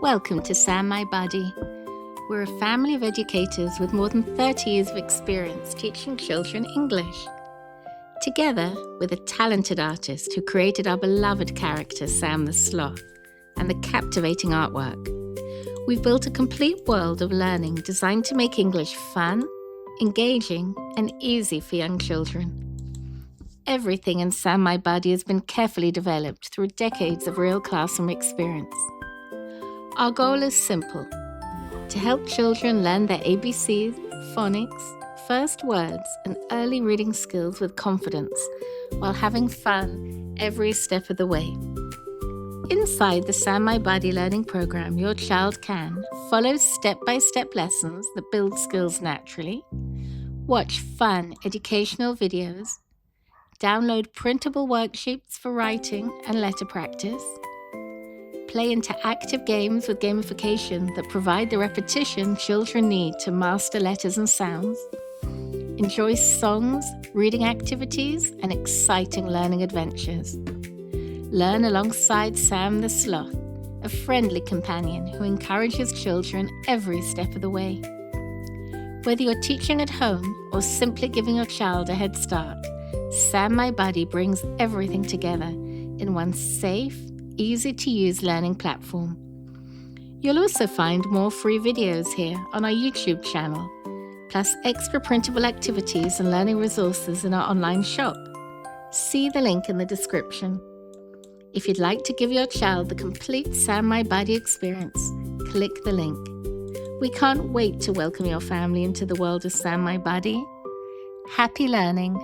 Welcome to Sam My Buddy. We're a family of educators with more than 30 years of experience teaching children English. Together with a talented artist who created our beloved character Sam the Sloth and the captivating artwork, we've built a complete world of learning designed to make English fun, engaging, and easy for young children. Everything in Sam My Buddy has been carefully developed through decades of real classroom experience. Our goal is simple: to help children learn their ABCs, phonics, first words, and early reading skills with confidence while having fun every step of the way. Inside the SamMyBuddy Learning Program, your child can follow step-by-step lessons that build skills naturally, watch fun educational videos, download printable worksheets for writing and letter practice, play interactive games with gamification that provide the repetition children need to master letters and sounds, enjoy songs, reading activities, and exciting learning adventures. Learn alongside Sam the Sloth, a friendly companion who encourages children every step of the way. Whether you're teaching at home or simply giving your child a head start, Sam My Buddy brings everything together in one safe, easy-to-use learning platform. You'll also find more free videos here on our YouTube channel, plus extra printable activities and learning resources in our online shop. See the link in the description. If you'd like to give your child the complete Sam My Buddy experience, click the link. We can't wait to welcome your family into the world of Sam My Buddy. Happy learning!